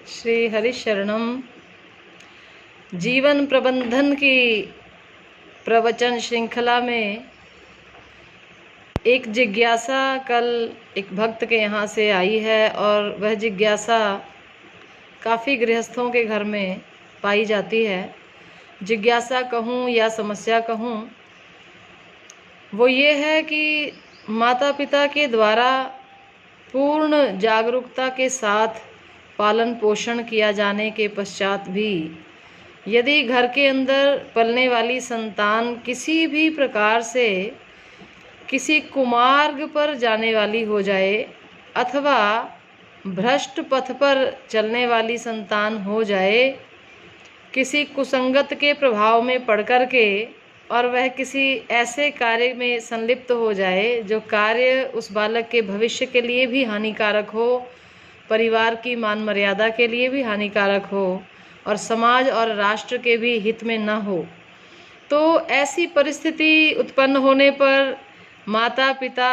श्री हरिशरणम। जीवन प्रबंधन की प्रवचन श्रृंखला में एक जिज्ञासा कल एक भक्त के यहाँ से आई है और वह जिज्ञासा काफ़ी गृहस्थों के घर में पाई जाती है। जिज्ञासा कहूँ या समस्या कहूँ, वो ये है कि माता पिता के द्वारा पूर्ण जागरूकता के साथ पालन पोषण किया जाने के पश्चात भी यदि घर के अंदर पलने वाली संतान किसी भी प्रकार से किसी कुमार्ग पर जाने वाली हो जाए अथवा भ्रष्ट पथ पर चलने वाली संतान हो जाए, किसी कुसंगत के प्रभाव में पड़ कर के और वह किसी ऐसे कार्य में संलिप्त हो जाए जो कार्य उस बालक के भविष्य के लिए भी हानिकारक हो, परिवार की मान मर्यादा के लिए भी हानिकारक हो और समाज और राष्ट्र के भी हित में न हो, तो ऐसी परिस्थिति उत्पन्न होने पर माता पिता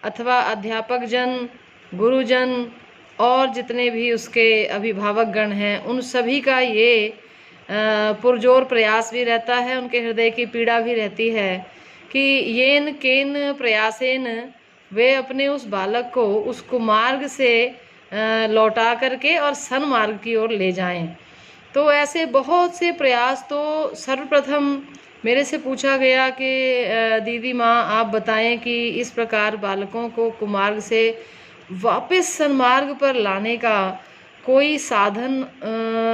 अथवा अध्यापक जन, गुरुजन और जितने भी उसके अभिभावक गण हैं, उन सभी का ये पुरजोर प्रयास भी रहता है, उनके हृदय की पीड़ा भी रहती है कि येन केन प्रयासेन वे अपने उस बालक को उस कुमार्ग से लौटा करके और सन्मार्ग की ओर ले जाएं। तो ऐसे बहुत से प्रयास, तो सर्वप्रथम मेरे से पूछा गया कि दीदी माँ आप बताएं कि इस प्रकार बालकों को कुमार्ग से वापस सन्मार्ग पर लाने का कोई साधन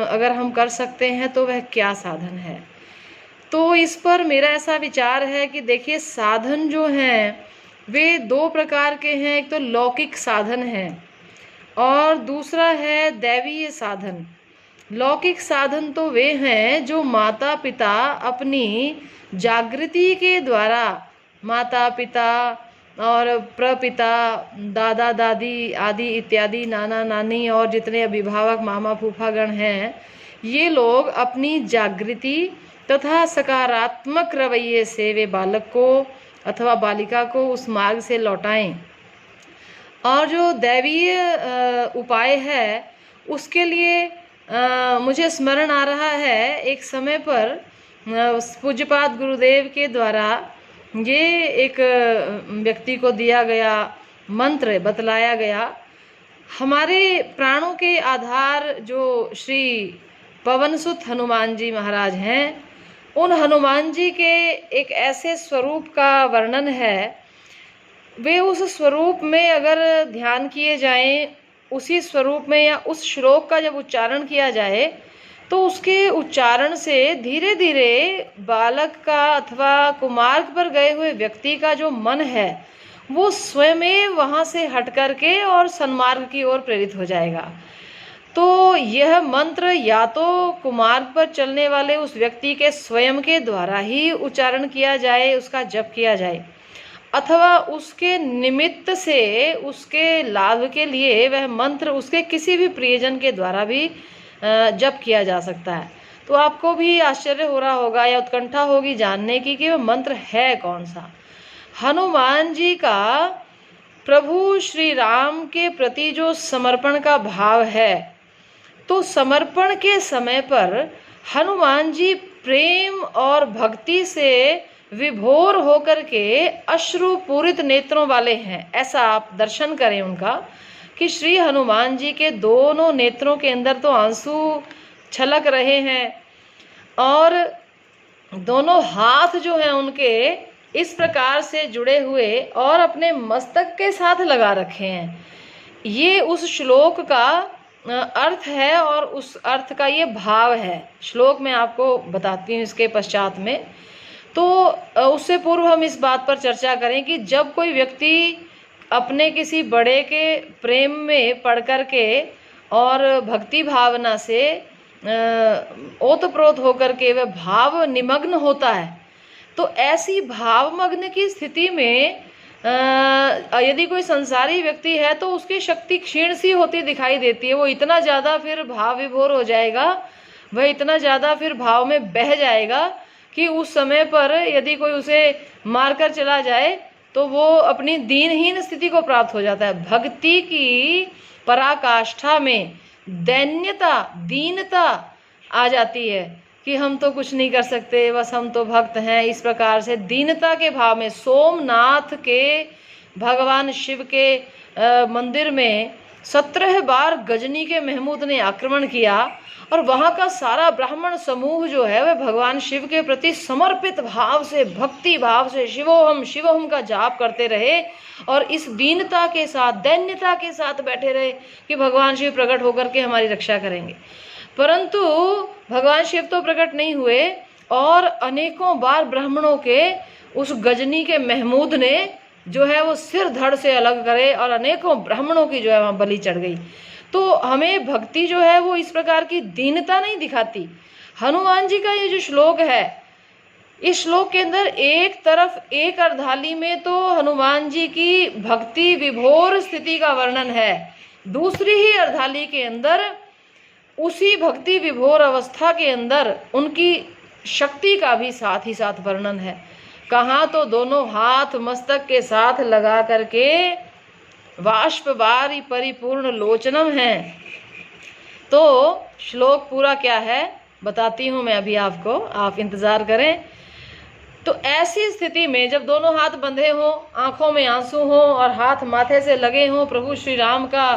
अगर हम कर सकते हैं तो वह क्या साधन है। तो इस पर मेरा ऐसा विचार है कि देखिए, साधन जो हैं वे दो प्रकार के हैं। एक तो लौकिक साधन है और दूसरा है दैवीय साधन। लौकिक साधन तो वे हैं जो माता पिता अपनी जागृति के द्वारा, माता पिता और प्रपिता, दादा दादी आदि इत्यादि, नाना नानी और जितने अभिभावक मामा फूफागण हैं, ये लोग अपनी जागृति तथा सकारात्मक रवैये से वे बालक को अथवा बालिका को उस मार्ग से लौटाएं। और जो दैवीय उपाय है उसके लिए मुझे स्मरण आ रहा है, एक समय पर पूज्यपाद गुरुदेव के द्वारा ये एक व्यक्ति को दिया गया मंत्र बतलाया गया। हमारे प्राणों के आधार जो श्री पवनसुत हनुमान जी महाराज हैं, उन हनुमान जी के एक ऐसे स्वरूप का वर्णन है, वे उस स्वरूप में अगर ध्यान किए जाएं, उसी स्वरूप में या उस श्लोक का जब उच्चारण किया जाए तो उसके उच्चारण से धीरे धीरे बालक का अथवा कुमार्ग पर गए हुए व्यक्ति का जो मन है वो स्वयं वहाँ से हट करके और सन्मार्ग की ओर प्रेरित हो जाएगा। तो यह मंत्र या तो कुमार्ग पर चलने वाले उस व्यक्ति के स्वयं के द्वारा ही उच्चारण किया जाए, उसका जप किया जाए, अथवा उसके निमित्त से उसके लाभ के लिए वह मंत्र उसके किसी भी प्रियजन के द्वारा भी जप किया जा सकता है। तो आपको भी आश्चर्य हो रहा होगा या उत्कंठा होगी जानने की कि वह मंत्र है कौन सा। हनुमान जी का प्रभु श्री राम के प्रति जो समर्पण का भाव है, तो समर्पण के समय पर हनुमान जी प्रेम और भक्ति से विभोर होकर के अश्रु पूरित नेत्रों वाले हैं। ऐसा आप दर्शन करें उनका कि श्री हनुमान जी के दोनों नेत्रों के अंदर तो आंसू छलक रहे हैं और दोनों हाथ जो हैं उनके इस प्रकार से जुड़े हुए और अपने मस्तक के साथ लगा रखे हैं। ये उस श्लोक का अर्थ है और उस अर्थ का ये भाव है। श्लोक मैं आपको बताती हूँ इसके पश्चात में। तो उससे पूर्व हम इस बात पर चर्चा करें कि जब कोई व्यक्ति अपने किसी बड़े के प्रेम में पड़ कर के और भक्ति भावना से ओतप्रोत होकर के वह भाव निमग्न होता है, तो ऐसी भावमग्न की स्थिति में यदि कोई संसारी व्यक्ति है तो उसकी शक्ति क्षीण सी होती दिखाई देती है। वो इतना ज़्यादा फिर भाव विभोर हो जाएगा, वह इतना ज़्यादा फिर भाव में बह जाएगा कि उस समय पर यदि कोई उसे मारकर चला जाए तो वो अपनी दीनहीन स्थिति को प्राप्त हो जाता है। भक्ति की पराकाष्ठा में दैन्यता, दीनता आ जाती है कि हम तो कुछ नहीं कर सकते, बस हम तो भक्त हैं। इस प्रकार से दीनता के भाव में सोमनाथ के भगवान शिव के मंदिर में 17 बार गजनी के महमूद ने आक्रमण किया और वहाँ का सारा ब्राह्मण समूह जो है वह भगवान शिव के प्रति समर्पित भाव से, भक्ति भाव से शिवोहम शिवोहम का जाप करते रहे और इस दीनता के साथ, दैन्यता के साथ बैठे रहे कि भगवान शिव प्रकट होकर के हमारी रक्षा करेंगे। परंतु भगवान शिव तो प्रकट नहीं हुए और अनेकों बार ब्राह्मणों के उस गजनी के महमूद ने जो है वो सिर धड़ से अलग करे और अनेकों ब्राह्मणों की जो है वहाँ बलि चढ़ गई। तो हमें भक्ति जो है वो इस प्रकार की दीनता नहीं दिखाती। हनुमान जी का ये जो श्लोक है, इस श्लोक के अंदर एक तरफ एक अर्धाली में तो हनुमान जी की भक्ति विभोर स्थिति का वर्णन है, दूसरी ही अर्धाली के अंदर उसी भक्ति विभोर अवस्था के अंदर उनकी शक्ति का भी साथ ही साथ वर्णन है। कहाँ तो दोनों हाथ मस्तक के साथ लगा करके वाष्पवारी परिपूर्ण लोचनम है। तो श्लोक पूरा क्या है बताती हूँ मैं अभी आपको, आप इंतजार करें। तो ऐसी स्थिति में जब दोनों हाथ बंधे हों, आंखों में आंसू हों और हाथ माथे से लगे हों, प्रभु श्री राम का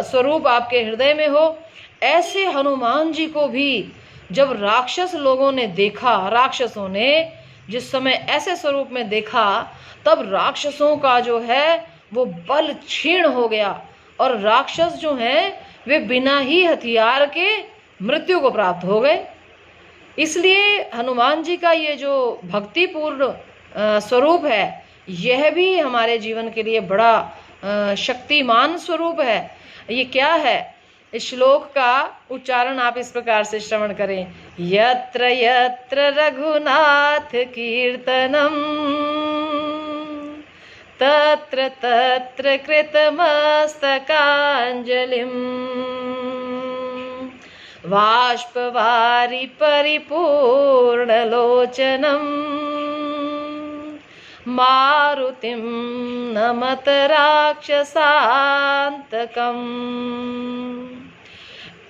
स्वरूप आपके हृदय में हो, ऐसे हनुमान जी को भी जब राक्षस लोगों ने देखा, राक्षसों ने जिस समय ऐसे स्वरूप में देखा, तब राक्षसों का जो है वो बल क्षीण हो गया और राक्षस जो हैं वे बिना ही हथियार के मृत्यु को प्राप्त हो गए। इसलिए हनुमान जी का ये जो भक्तिपूर्ण स्वरूप है, यह भी हमारे जीवन के लिए बड़ा शक्तिमान स्वरूप है। ये क्या है? इस श्लोक का उच्चारण आप इस प्रकार से श्रवण करें। यत्र यत्र रघुनाथ कीर्तनम तत्र तत्र कृतमस्तकांजलिम वाष्पवारि परिपूर्णलोचनम मारुतिम नमत राक्षसांतकम।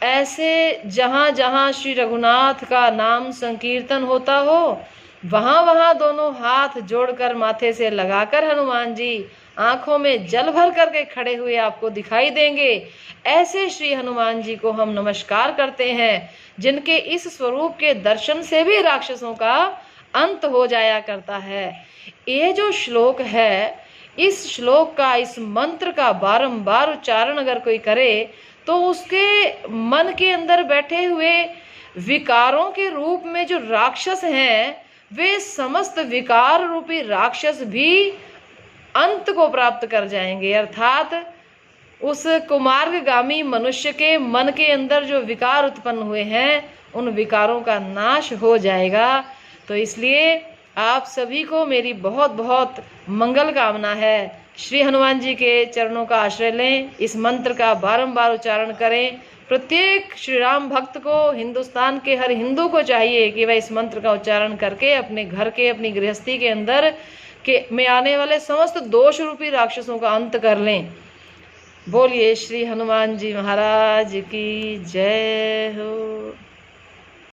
ऐसे जहाँ जहाँ श्री रघुनाथ का नाम संकीर्तन होता हो, वहाँ वहाँ दोनों हाथ जोड़कर माथे से लगाकर हनुमान जी आंखों में जल भर करके खड़े हुए आपको दिखाई देंगे। ऐसे श्री हनुमान जी को हम नमस्कार करते हैं, जिनके इस स्वरूप के दर्शन से भी राक्षसों का अंत हो जाया करता है। ये जो श्लोक है, इस श्लोक का, इस मंत्र का बारंबार उच्चारण अगर कोई करे तो उसके मन के अंदर बैठे हुए विकारों के रूप में जो राक्षस हैं, वे समस्त विकार रूपी राक्षस भी अंत को प्राप्त कर जाएंगे। अर्थात उस कुमार्गगामी मनुष्य के मन के अंदर जो विकार उत्पन्न हुए हैं, उन विकारों का नाश हो जाएगा। तो इसलिए आप सभी को मेरी बहुत बहुत मंगल कामना है। श्री हनुमान जी के चरणों का आश्रय लें, इस मंत्र का बारंबार उच्चारण करें। प्रत्येक श्री राम भक्त को, हिंदुस्तान के हर हिंदू को चाहिए कि वह इस मंत्र का उच्चारण करके अपने घर के, अपनी गृहस्थी के अंदर में आने वाले समस्त दोष रूपी राक्षसों का अंत कर लें। बोलिए श्री हनुमान जी महाराज की जय हो।